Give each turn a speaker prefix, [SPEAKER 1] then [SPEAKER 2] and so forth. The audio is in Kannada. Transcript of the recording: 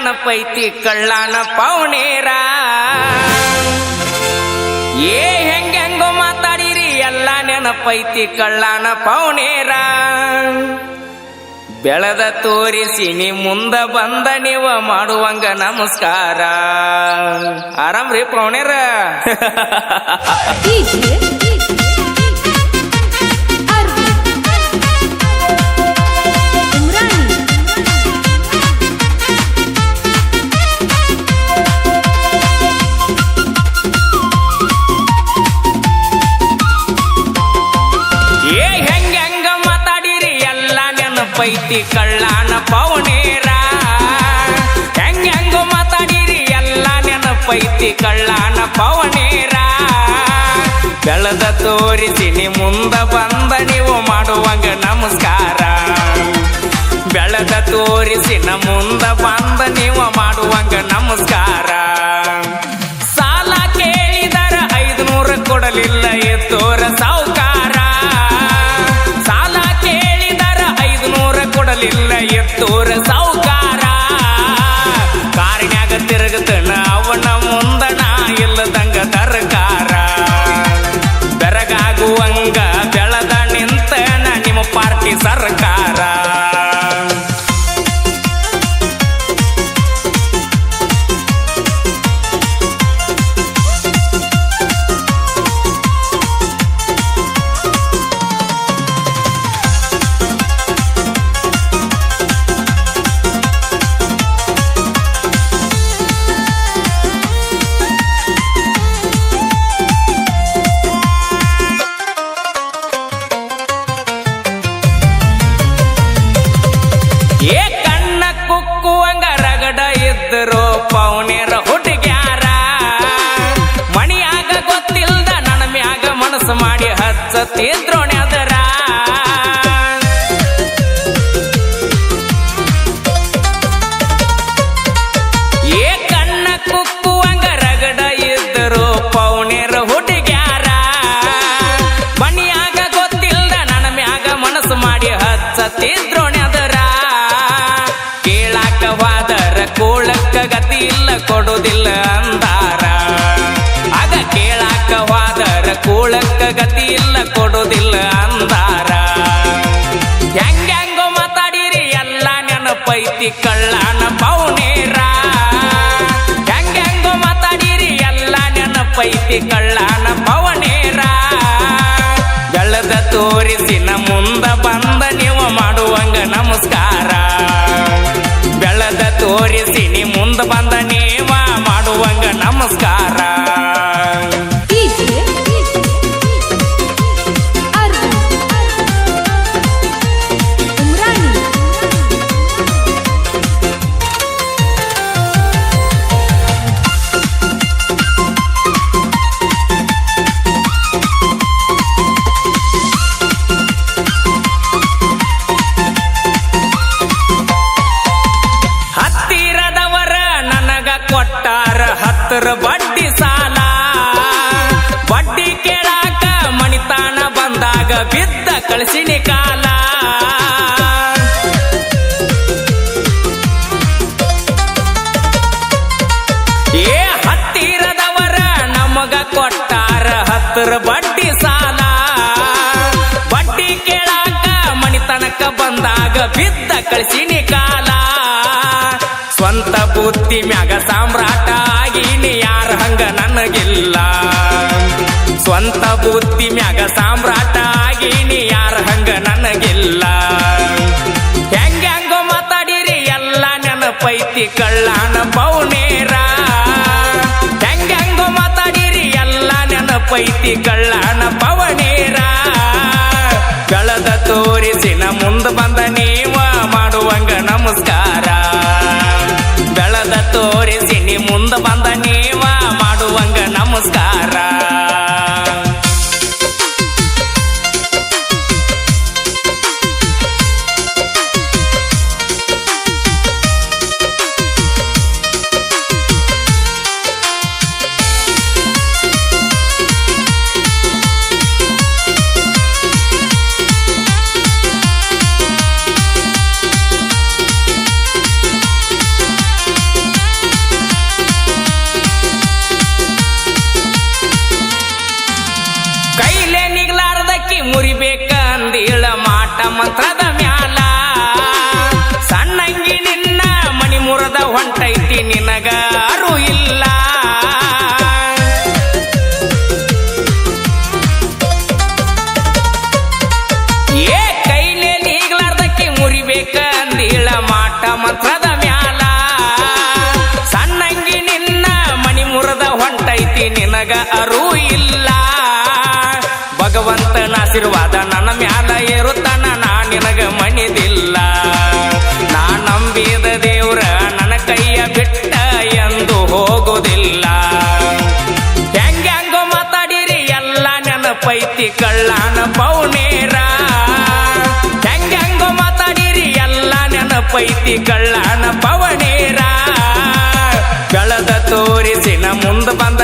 [SPEAKER 1] ನೆನಪೈತಿ ಕಳ್ಳಾನ ಪೌನೇರ ಹೆಂಗೋ ಮಾತಾಡಿರಿ ಎಲ್ಲ ನೆನಪೈತಿ ಕಳ್ಳಾನ ಪೌನೇರ ಬೆಳೆದ ತೋರಿಸಿ ನೀ ಮುಂದ ಬಂದ ನೀವ ಮಾಡುವಂಗ ನಮಸ್ಕಾರ ಆರಾಮ್ರಿ ಪೌನೇರ ಪೈತಿ ಕಳ್ಳಾನ ಪೌನೇರ ಹೆಂಗೋ ಮಾತಾಡಿರಿ ಎಲ್ಲ ನೆನಪೈತಿ ಕಳ್ಳಾನ ಪೌನೇರ ಬೆಳೆದ ತೋರಿಸಿ ನೀ ಮುಂದ ಬಂದ ನೀವು ಮಾಡುವಂಗ ನಮಸ್ಕಾರ ಬೆಳೆದ ತೋರಿಸಿ ನ ಮುಂದ ಬಂದ ನೀವು ಮಾಡುವಂಗ ನಮಸ್ಕಾರ ಸಾಲ ಕೇಳಿದರ 500 ಕೊಡಲಿಲ್ಲ ಎದ್ದೋರ ಸಾವುಕಾರ ಕೊಡಲಿಲ್ಲ ಎತ್ತೂರ ಸಾವುಕಾರ ಕಾರಿನ್ಯಾಗ ತಿರುಗತನ ಅವನ ಮುಂದಣ ಇಲ್ಲದಂಗ ತರಕಾರ ಬೆರಗಾಗುವಂಗ ಬೆಳೆದ ನಿಂತನ ನಿಮ್ಮ ಪಾರ್ಟಿ ಸರ್ಕಾರ ಕಣ್ಣ ಕುಕ್ಕುವಂಗ ರಗಡ ಇದ್ದರು ಪೌನೇರ ಹುಡುಗ್ಯಾರ ಮಣಿಯಾಗ ಗೊತ್ತಿಲ್ದ ನನ್ನ ಮ್ಯಾಗ ಮನಸ್ಸು ಮಾಡಿ ಹಚ್ಚತಿದ್ರೋಣೆ ಅದರ ಕಣ್ಣ ಕುಕ್ಕುವಂಗ ರಗಡ ಇದ್ದರು ಪೌನೇರ ಹುಡುಗ್ಯಾರ ಮಣಿಯಾಗ ಗೊತ್ತಿಲ್ದ ನನ್ನ ಮ್ಯಾಗ ಮನಸ್ಸು ಮಾಡಿ ಹಚ್ಚತಿದ್ರೋಣೆ ಅದರ ಕೋಳಕ್ಕ ಗತಿ ಇಲ್ಲ ಕೊಡುವುದಿಲ್ಲ ಅಂದಾರ ಆಗ ಕೇಳಾಕ ಹೋದರ ಕೋಳಕ್ಕ ಗತಿ ಇಲ್ಲ ಕೊಡುವುದಿಲ್ಲ ಅಂದಾರ ಹೆಂಗೋ ಮಾತಾಡಿರಿ ಎಲ್ಲ ನೆನಪೈತಿ ಕಳ್ಳಾನ ಪೌನೇರ ಹೆಂಗೋ ಮಾತಾಡಿರಿ ಎಲ್ಲ ನೆನಪೈತಿ ಕಳ್ಳಾನ ಪೌನೇರ ಬೆಳೆದ ತೋರಿಸಿ ನ ಮುಂದ ಬಂದ ನೀವು ಮಾಡುವಂಗ ನಮಸ್ಕಾರ ಬೆಳೆದ ತೋರಿಸಿ ನೀ ಮುಂದ ಬಂದ ನೀವ ಮಾಡುವಂಗ ನಮಸ್ಕಾರ ಕೊಟ್ಟಾರ 10 ಬಡ್ಡಿ ಸಾಲ ಬಡ್ಡಿ ಕೇಳಾಕ ಮಣಿತಾನ ಬಂದಾಗ ಬಿದ್ದ ಕಳಿಸಿನಿ ಕಾಲ ಹತ್ತಿರದವರ ನಮಗ ಕೊಟ್ಟಾರ 10 ಬಡ್ಡಿ ಸಾಲ ಬಡ್ಡಿ ಕೇಳಾಕ ಮಣಿತನಕ ಬಂದಾಗ ಬಿದ್ದ ಕಳಿಸಿನಿ ಕಾಲ ಸ್ವಂತ ಬುದ್ಧಿ ಮ್ಯಾಗ ಸಾಮ್ರಾಟ ಆಗೀನಿ ಯಾರ ಹಂಗ ನನಗಿಲ್ಲ ಸ್ವಂತ ಬುದ್ಧಿ ಮ್ಯಾಗ ಸಾಮ್ರಾಟ ಆಗೀನಿ ಯಾರ ಹಂಗ ನನಗಿಲ್ಲ ಹೆಂಗೋ ಮಾತಾಡಿರಿ ಎಲ್ಲ ನೆನಪೈತಿ ಕಳ್ಳಾನ ಪೌನೇರ ಹೆಂಗೋ ಮಾತಾಡಿರಿ ಎಲ್ಲ ನೆನಪೈತಿ ಕಳ್ಳಾನ ಪೌನೇರ ಬೆಳೆದ ತೋರಿಸಿ ನ ಮುಂದ ಬಂದ ನೀವ ಮಾಡುವಂಗ ನಮಸ್ಕಾರ ಬೆಳೆದ ತೋರಿಸಿ ನೀ ಮುಂದ ಬಂದ ನೀವ ಮಾಡುವಂಗ ನಮಸ್ಕಾರ ನಿನಗ ಅರೂ ಇಲ್ಲ. ಭಗವಂತನ ಆಶೀರ್ವಾದ ನನ್ನ ಮ್ಯಾಲ ಇರುತ್ತಾನ, ನಾ ನಿನಗ ಮಣಿದಿಲ್ಲ. ನಾ ನಂಬಿದ ದೇವ್ರ ನನ್ನ ಕೈಯ ಬಿಟ್ಟ ಎಂದು ಹೋಗುವುದಿಲ್ಲ. ಹೆಂಗೋ ಮಾತಾಡಿರಿ ಎಲ್ಲ ನೆನಪೈತಿ ಕಳ್ಳಾನ ಪೌನೇರ. ಹೆಂಗೋ ಮಾತಾಡಿರಿ ಎಲ್ಲ ನೆನಪೈತಿ ಕಳ್ಳಾನ ಪವನೇರ. ಬೆಳೆದ ತೋರಿಸಿನ ಮುಂದೆ ಬಂದ